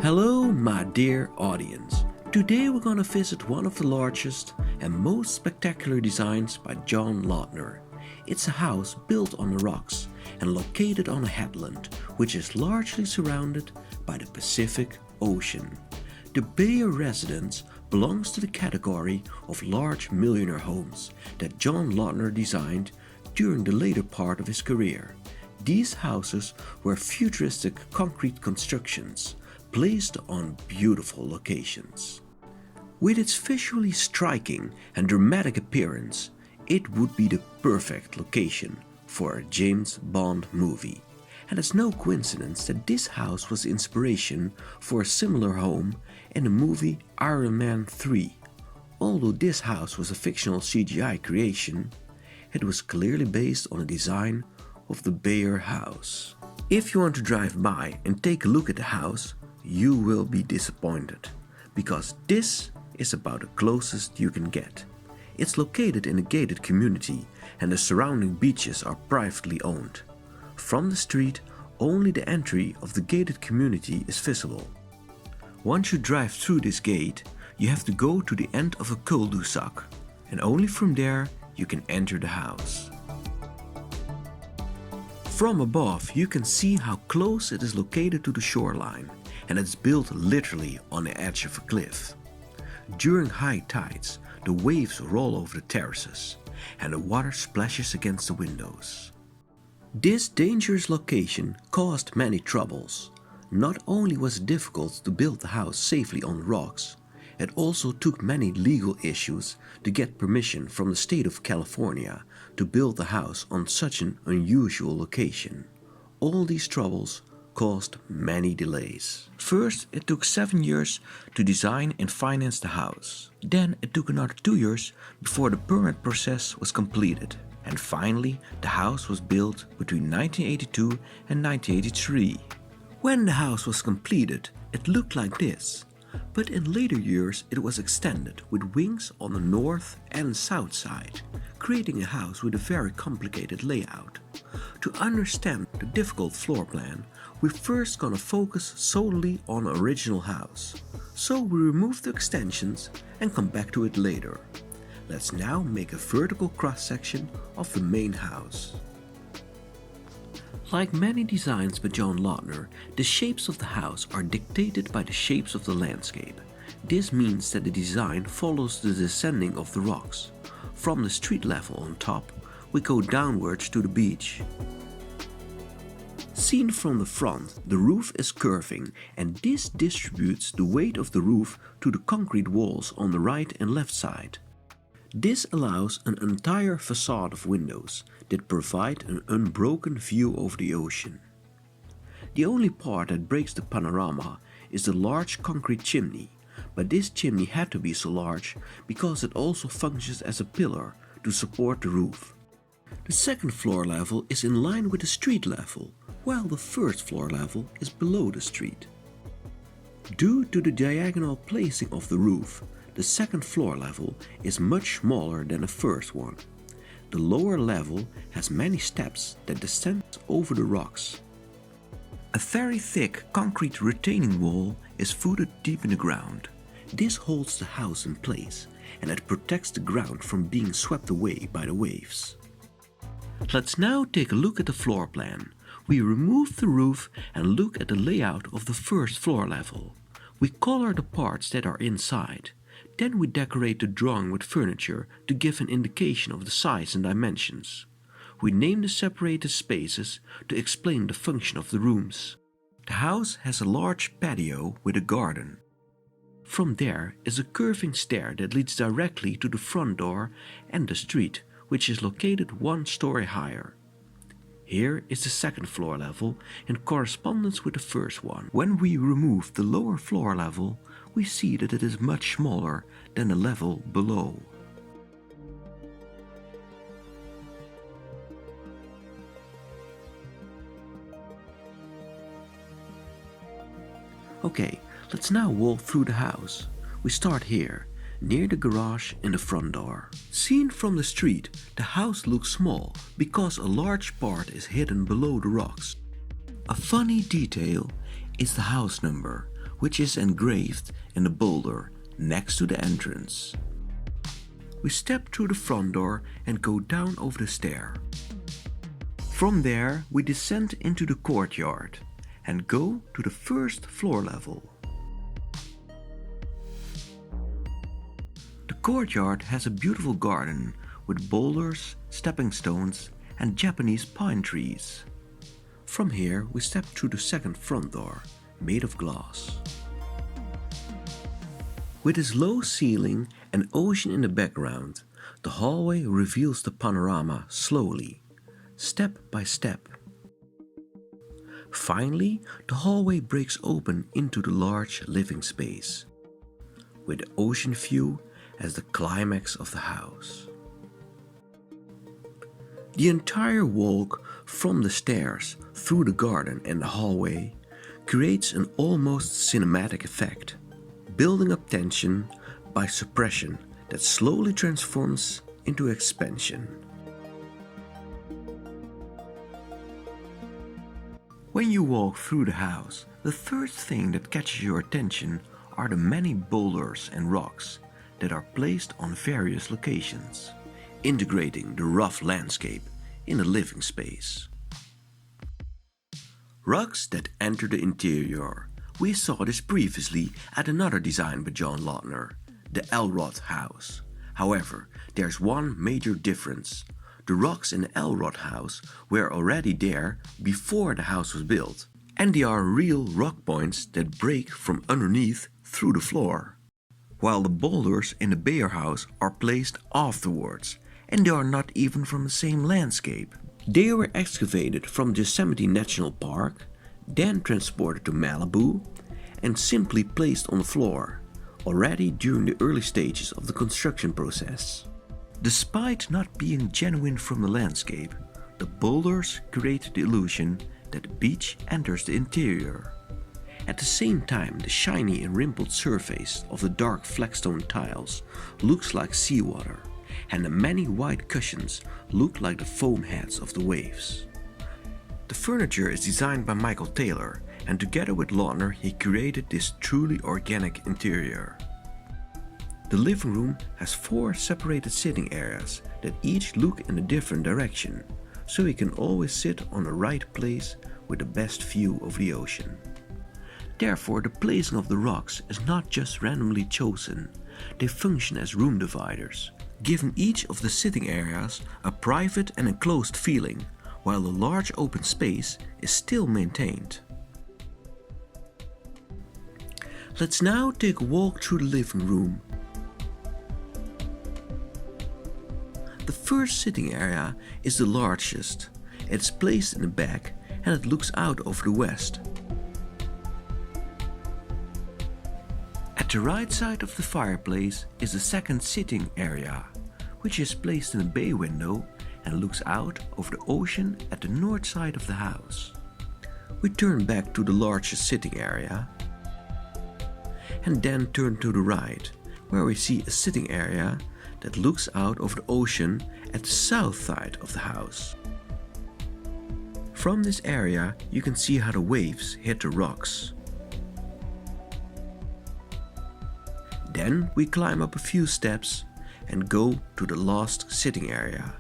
Hello my dear audience. Today we're gonna visit one of the largest and most spectacular designs by John Lautner. It's a house built on the rocks and located on a headland which is largely surrounded by the Pacific Ocean. The Beyer residence belongs to the category of large millionaire homes that John Lautner designed during the later part of his career. These houses were futuristic concrete constructions placed on beautiful locations. With its visually striking and dramatic appearance, it would be the perfect location for a James Bond movie. And it's no coincidence that this house was the inspiration for a similar home in the movie Iron Man 3. Although this house was a fictional CGI creation, it was clearly based on the design of the Beyer House. If you want to drive by and take a look at the house, you will be disappointed, because this is about the closest you can get. It's located in a gated community and the surrounding beaches are privately owned. From the street, only the entry of the gated community is visible. Once you drive through this gate, you have to go to the end of a cul-de-sac, and only from there you can enter the house. From above, you can see how close it is located to the shoreline, and it's built literally on the edge of a cliff. During high tides, the waves roll over the terraces, and the water splashes against the windows. This dangerous location caused many troubles. Not only was it difficult to build the house safely on the rocks, it also took many legal issues to get permission from the state of California to build the house on such an unusual location. All these troubles caused many delays. First, it took 7 years to design and finance the house. Then it took another 2 years before the permit process was completed. And finally, the house was built between 1982 and 1983. When the house was completed, it looked like this. But in later years it was extended with wings on the north and south side, creating a house with a very complicated layout. To understand the difficult floor plan, we're first gonna focus solely on the original house. So we remove the extensions and come back to it later. Let's now make a vertical cross-section of the main house. Like many designs by John Lautner, the shapes of the house are dictated by the shapes of the landscape. This means that the design follows the descending of the rocks. From the street level on top, we go downwards to the beach. Seen from the front, the roof is curving, and this distributes the weight of the roof to the concrete walls on the right and left side. This allows an entire facade of windows that provide an unbroken view over the ocean. The only part that breaks the panorama is the large concrete chimney, but this chimney had to be so large because it also functions as a pillar to support the roof. The second floor level is in line with the street level, while the first floor level is below the street. Due to the diagonal placing of the roof, the second floor level is much smaller than the first one. The lower level has many steps that descend over the rocks. A very thick concrete retaining wall is footed deep in the ground. This holds the house in place, and it protects the ground from being swept away by the waves. Let's now take a look at the floor plan. We remove the roof and look at the layout of the first floor level. We color the parts that are inside. Then we decorate the drawing with furniture to give an indication of the size and dimensions. We name the separated spaces to explain the function of the rooms. The house has a large patio with a garden. From there is a curving stair that leads directly to the front door and the street, which is located 1 story higher. Here is the second floor level in correspondence with the first one. When we remove the lower floor level, we see that it is much smaller than the level below. Okay, let's now walk through the house. We start here, near the garage and the front door. Seen from the street, the house looks small because a large part is hidden below the rocks. A funny detail is the house number. which is engraved in the boulder next to the entrance. We step through the front door and go down over the stair. From there we descend into the courtyard and go to the first floor level. The courtyard has a beautiful garden with boulders, stepping stones and Japanese pine trees. From here we step through the second front door, made of glass. With its low ceiling and ocean in the background, the hallway reveals the panorama slowly, step by step. Finally, the hallway breaks open into the large living space, with the ocean view as the climax of the house. The entire walk from the stairs through the garden and the hallway creates an almost cinematic effect, building up tension by suppression that slowly transforms into expansion. When you walk through the house, the first thing that catches your attention are the many boulders and rocks that are placed on various locations, integrating the rough landscape in a living space. Rocks that enter the interior. We saw this previously at another design by John Lautner, the Elrod house. However, there's one major difference. The rocks in the Elrod house were already there before the house was built, and they are real rock points that break from underneath through the floor. While the boulders in the Beyer House are placed afterwards, and they are not even from the same landscape. They were excavated from Yosemite National Park, then transported to Malibu, and simply placed on the floor, already during the early stages of the construction process. Despite not being genuine from the landscape, the boulders create the illusion that the beach enters the interior. At the same time, the shiny and rimpled surface of the dark flagstone tiles looks like seawater, and the many white cushions look like the foam heads of the waves. The furniture is designed by Michael Taylor, and together with Lautner he created this truly organic interior. The living room has 4 separated sitting areas that each look in a different direction, so you can always sit on the right place with the best view of the ocean. Therefore, the placing of the rocks is not just randomly chosen, they function as room dividers, giving each of the sitting areas a private and enclosed feeling, while the large open space is still maintained. Let's now take a walk through the living room. The first sitting area is the largest. It's placed in the back and it looks out over the west. At the right side of the fireplace is the second sitting area, which is placed in a bay window and looks out over the ocean at the north side of the house. We turn back to the largest sitting area and then turn to the right, where we see a sitting area that looks out over the ocean at the south side of the house. From this area you can see how the waves hit the rocks. Then we climb up a few steps and go to the last sitting area.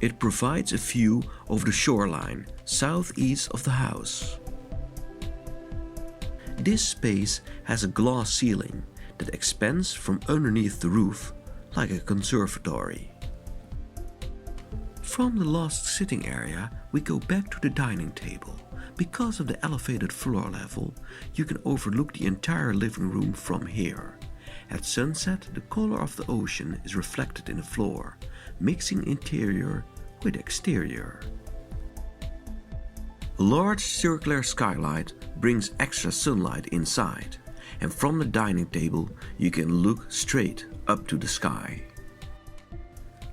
It provides a view over the shoreline southeast of the house. This space has a glass ceiling that expands from underneath the roof like a conservatory. From the last sitting area we go back to the dining table. Because of the elevated floor level, you can overlook the entire living room from here. At sunset, the color of the ocean is reflected in the floor, mixing interior with exterior. A large circular skylight brings extra sunlight inside, and from the dining table you can look straight up to the sky.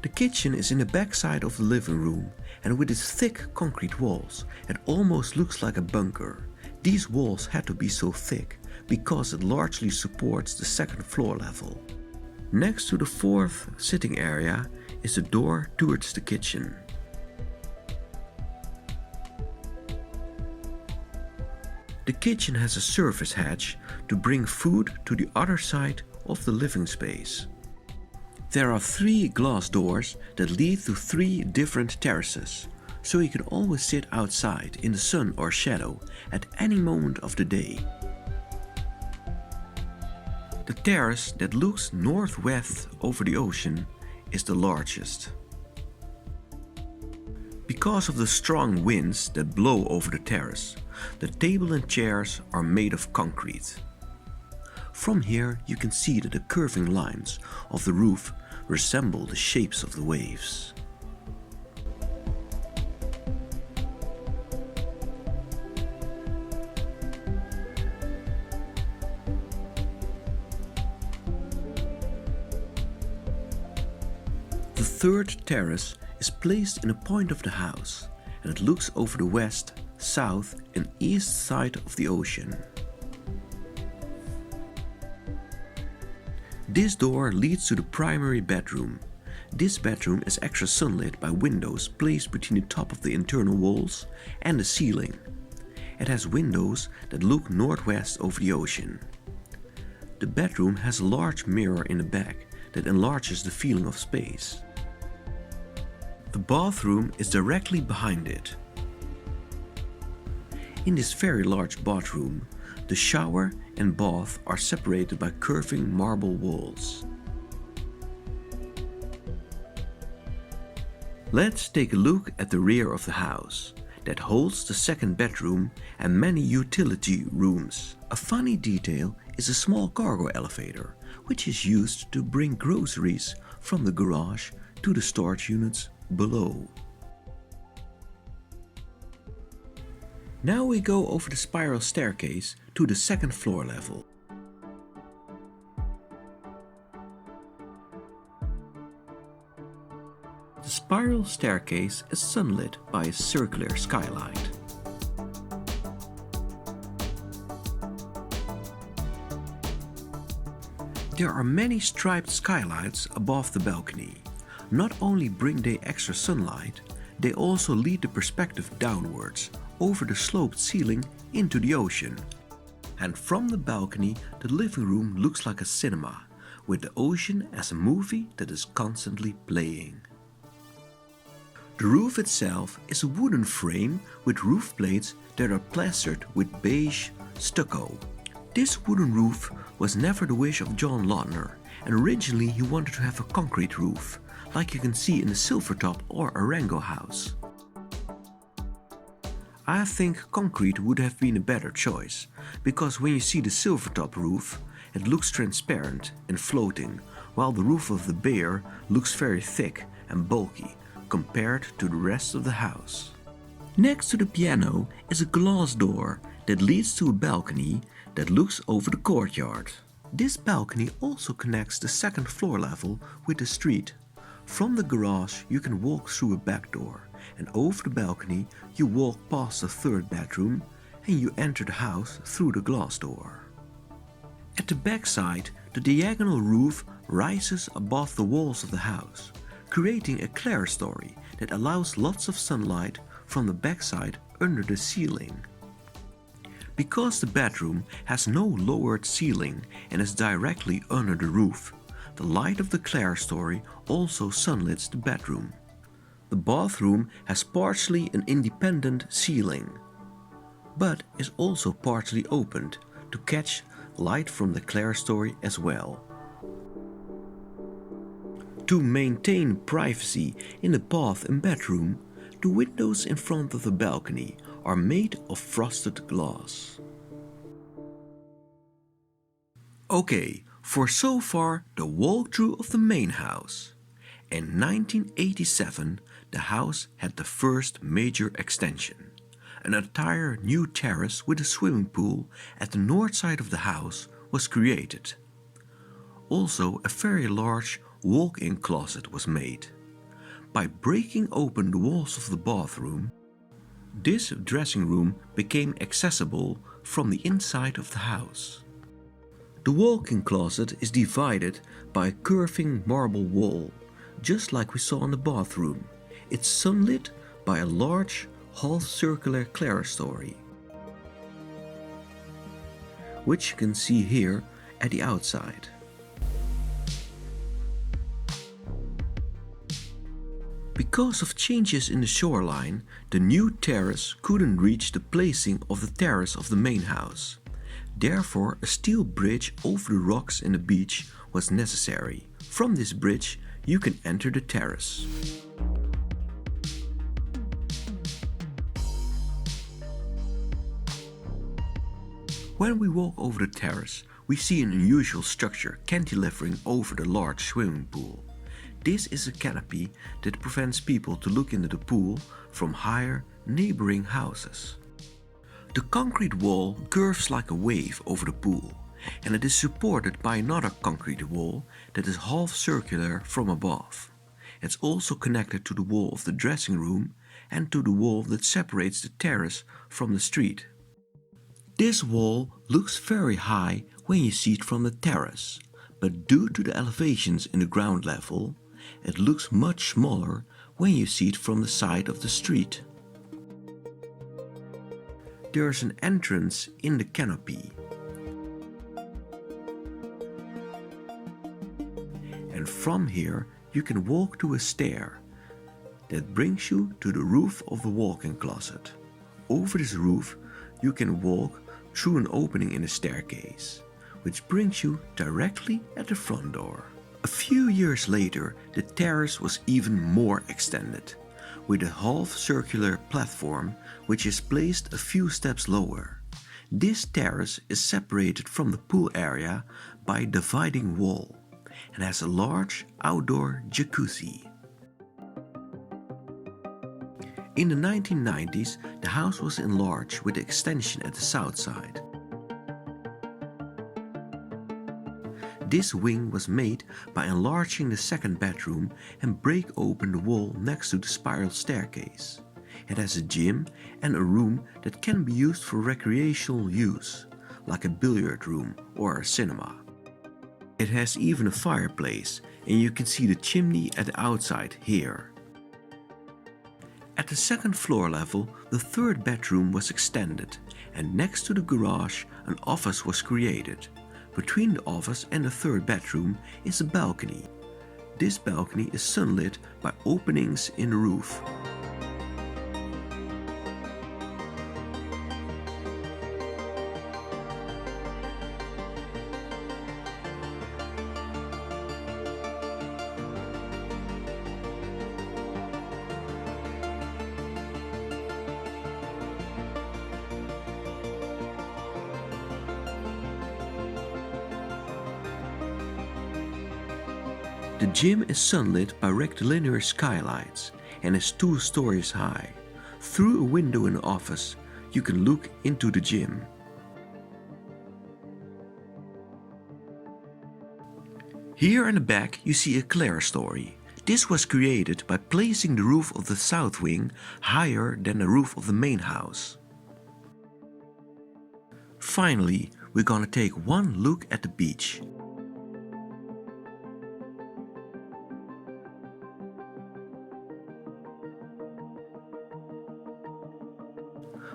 The kitchen is in the back side of the living room, and with its thick concrete walls, it almost looks like a bunker. These walls had to be so thick because it largely supports the second floor level. Next to the fourth sitting area is the door towards the kitchen. The kitchen has a surface hatch to bring food to the other side of the living space. There are 3 glass doors that lead to 3 different terraces, so you can always sit outside in the sun or shadow at any moment of the day. The terrace that looks northwest over the ocean is the largest. Because of the strong winds that blow over the terrace, the table and chairs are made of concrete. From here you can see that the curving lines of the roof resemble the shapes of the waves. The third terrace is placed in a point of the house, and it looks over the west, south and east side of the ocean. This door leads to the primary bedroom. This bedroom is extra sunlit by windows placed between the top of the internal walls and the ceiling. It has windows that look northwest over the ocean. The bedroom has a large mirror in the back that enlarges the feeling of space. The bathroom is directly behind it. In this very large bathroom, the shower and bath are separated by curving marble walls. Let's take a look at the rear of the house that holds the second bedroom and many utility rooms. A funny detail is a small cargo elevator, which is used to bring groceries from the garage to the storage units below. Now we go over the spiral staircase to the second floor level. The spiral staircase is sunlit by a circular skylight. There are many striped skylights above the balcony. Not only bring they extra sunlight, they also lead the perspective downwards over the sloped ceiling into the ocean. And from the balcony, the living room looks like a cinema, with the ocean as a movie that is constantly playing. The roof itself is a wooden frame with roof plates that are plastered with beige stucco. This wooden roof was never the wish of John Lautner, and originally he wanted to have a concrete roof, like you can see in the Silvertop or Arango house. I think concrete would have been a better choice, because when you see the Silvertop roof, it looks transparent and floating, while the roof of the Beyer looks very thick and bulky compared to the rest of the house. Next to the piano is a glass door that leads to a balcony that looks over the courtyard. This balcony also connects the second floor level with the street. From the garage you can walk through a back door, and over the balcony you walk past the third bedroom and you enter the house through the glass door. At the back side, the diagonal roof rises above the walls of the house, creating a clerestory that allows lots of sunlight from the backside under the ceiling. Because the bedroom has no lowered ceiling and is directly under the roof, the light of the clerestory also sunlits the bedroom. The bathroom has partially an independent ceiling, but is also partially opened to catch light from the clerestory as well. To maintain privacy in the bath and bedroom, the windows in front of the balcony are made of frosted glass. Okay, for so far the walkthrough of the main house. In 1987 the house had the first major extension. An entire new terrace with a swimming pool at the north side of the house was created. Also a very large walk-in closet was made. By breaking open the walls of the bathroom, this dressing room became accessible from the inside of the house. The walk-in closet is divided by a curving marble wall, just like we saw in the bathroom. It's sunlit by a large half-circular clerestory. which you can see here at the outside. Because of changes in the shoreline, the new terrace couldn't reach the placing of the terrace of the main house. Therefore, a steel bridge over the rocks in the beach was necessary. From this bridge, you can enter the terrace. When we walk over the terrace, we see an unusual structure cantilevering over the large swimming pool. This is a canopy that prevents people to look into the pool from higher neighboring houses. The concrete wall curves like a wave over the pool, and it is supported by another concrete wall that is half circular from above. It's also connected to the wall of the dressing room and to the wall that separates the terrace from the street. This wall looks very high when you see it from the terrace, but due to the elevations in the ground level, it looks much smaller when you see it from the side of the street. There is an entrance in the canopy. And from here you can walk to a stair that brings you to the roof of the walk-in closet. Over this roof you can walk through an opening in the staircase, which brings you directly at the front door. A few years later, the terrace was even more extended, with a half-circular platform which is placed a few steps lower. This terrace is separated from the pool area by a dividing wall and has a large outdoor jacuzzi. In the 1990s, the house was enlarged with an extension at the south side. This wing was made by enlarging the second bedroom and break open the wall next to the spiral staircase. It has a gym and a room that can be used for recreational use, like a billiard room or a cinema. It has even a fireplace, and you can see the chimney at the outside here. At the second floor level, the third bedroom was extended, and next to the garage an office was created. Between the office and the third bedroom is a balcony. This balcony is sunlit by openings in the roof. The gym is sunlit by rectilinear skylights and is 2 stories high. Through a window in the office, you can look into the gym. Here in the back you see a clerestory. This was created by placing the roof of the south wing higher than the roof of the main house. Finally, we're gonna take one look at the beach.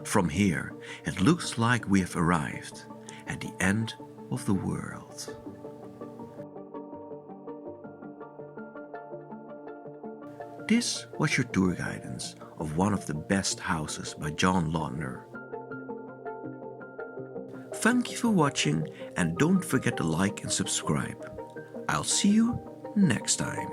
From here, it looks like we have arrived at the end of the world. This was your tour guidance of one of the best houses by John Lautner. Thank you for watching and don't forget to like and subscribe. I'll see you next time.